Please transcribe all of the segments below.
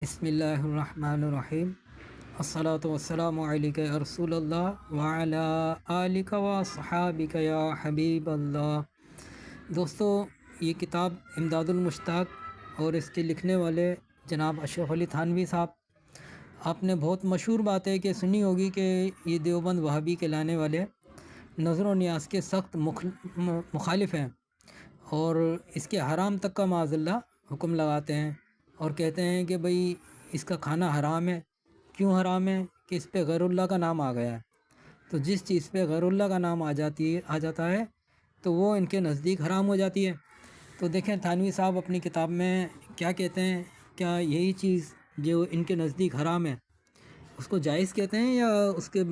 بسم اللہ الرحمن الرحیم الصلاۃ والسلام علیک یا رسول اللہ وعلی آلک و صحابک یا حبیب اللہ۔ دوستو، یہ کتاب امداد المشتاق اور اس کے لکھنے والے جناب اشرف علی تھانوی صاحب، آپ نے بہت مشہور بات ہے کہ سنی ہوگی کہ یہ دیوبند وہابی کے لانے والے نظر و نیاز کے سخت مخالف ہیں اور اس کے حرام تک کا معاذ اللہ حکم لگاتے ہیں اور کہتے ہیں کہ بھئی اس کا کھانا حرام ہے۔ کیوں حرام ہے؟ کہ اس پہ غیر اللہ کا نام آ گیا ہے۔ تو جس چیز پہ غیر اللہ کا نام آ جاتا ہے تو وہ ان کے نزدیک حرام ہو جاتی ہے۔ تو دیکھیں تھانوی صاحب اپنی کتاب میں کیا کہتے ہیں، کیا یہی چیز جو ان کے نزدیک حرام ہے اس کو جائز کہتے ہیں یا اس کے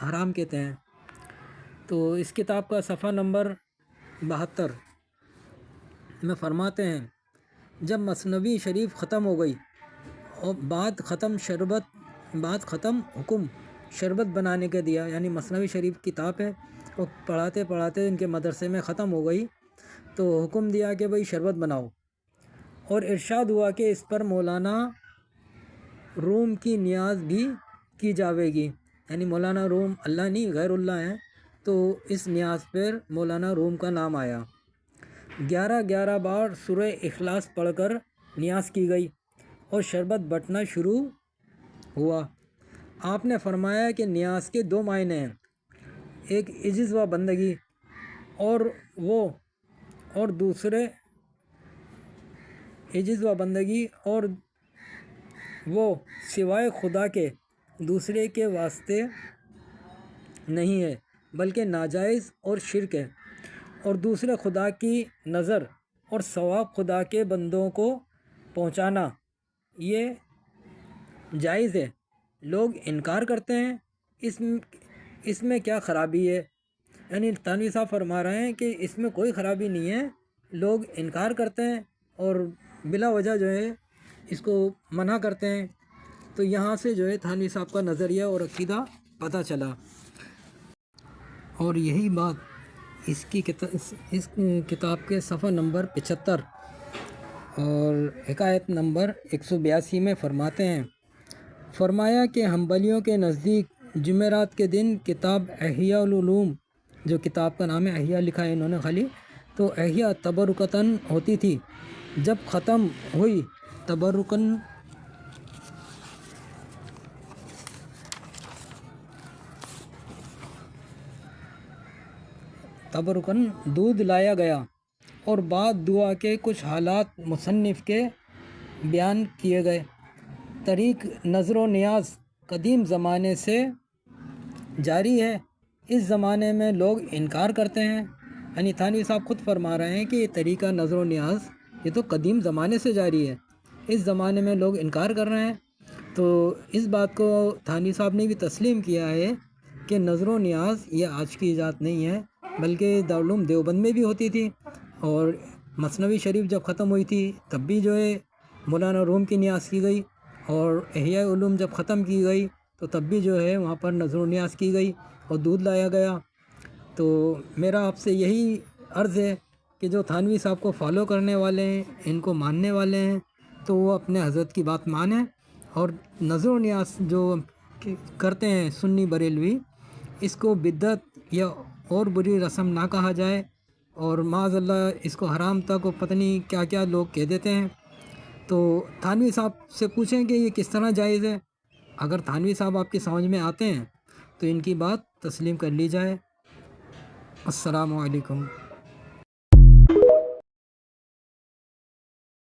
حرام کہتے ہیں؟ تو اس کتاب کا صفحہ نمبر 72 میں فرماتے ہیں، جب مثنوی شریف ختم ہو گئی اور بعد ختم حکم شربت بنانے کا دیا، یعنی مثنوی شریف کتاب ہے اور پڑھاتے ان کے مدرسے میں ختم ہو گئی تو حکم دیا کہ بھئی شربت بناؤ، اور ارشاد ہوا کہ اس پر مولانا روم کی نیاز بھی کی جاوے گی، یعنی مولانا روم اللہ نہیں غیر اللہ ہیں، تو اس نیاز پر مولانا روم کا نام آیا۔ 11 بار سورہ اخلاص پڑھ کر نیاز کی گئی اور شربت بٹنا شروع ہوا۔ آپ نے فرمایا کہ نیاز کے 2 معنی ہیں، ایک عجز و بندگی اور دوسرے عجز و بندگی اور وہ سوائے خدا کے دوسرے کے واسطے نہیں ہے بلکہ ناجائز اور شرک ہے، اور دوسرے خدا کی نظر اور ثواب خدا کے بندوں کو پہنچانا یہ جائز ہے۔ لوگ انکار کرتے ہیں، اس میں کیا خرابی ہے؟ یعنی تھانوی صاحب فرما رہے ہیں کہ اس میں کوئی خرابی نہیں ہے، لوگ انکار کرتے ہیں اور بلا وجہ جو ہے اس کو منع کرتے ہیں۔ تو یہاں سے جو ہے تھانوی صاحب کا نظریہ اور عقیدہ پتہ چلا، اور یہی بات اس کتاب کے صفحہ نمبر 75 اور حکایت نمبر 182 میں فرماتے ہیں، فرمایا کہ حنبلیوں کے نزدیک جمعرات کے دن کتاب احیاء العلوم، جو کتاب کا نام ہے احیاء لکھا ہے انہوں نے خالی، تو احیاء تبرکتاً ہوتی تھی، جب ختم ہوئی تبرکاً دودھ لایا گیا، اور بعد دعا کے کچھ حالات مصنف کے بیان کیے گئے۔ طریق نظر و نیاز قدیم زمانے سے جاری ہے، اس زمانے میں لوگ انکار کرتے ہیں۔ یعنی تھانوی صاحب خود فرما رہے ہیں کہ یہ طریقہ نظر و نیاز یہ تو قدیم زمانے سے جاری ہے، اس زمانے میں لوگ انکار کر رہے ہیں۔ تو اس بات کو تھانوی صاحب نے بھی تسلیم کیا ہے کہ نظر و نیاز یہ آج کی ایجاد نہیں ہے، بلکہ دارالعلوم دیوبند میں بھی ہوتی تھی، اور مثنوی شریف جب ختم ہوئی تھی تب بھی جو ہے مولانا روم کی نیاز کی گئی، اور احیاء علوم جب ختم کی گئی تو تب بھی جو ہے وہاں پر نظر و نیاز کی گئی اور دودھ لایا گیا۔ تو میرا آپ سے یہی عرض ہے کہ جو تھانوی صاحب کو فالو کرنے والے ہیں، ان کو ماننے والے ہیں، تو وہ اپنے حضرت کی بات مانیں، اور نظر و نیاز جو کرتے ہیں سنی بریلوی، اس کو بدعت یا اور بری رسم نہ کہا جائے، اور معاذ اللہ اس کو حرام تک پتہ نہیں کیا کیا لوگ کہہ دیتے ہیں۔ تو تھانوی صاحب سے پوچھیں کہ یہ کس طرح جائز ہے، اگر تھانوی صاحب آپ کی سمجھ میں آتے ہیں تو ان کی بات تسلیم کر لی جائے۔ السلام علیکم۔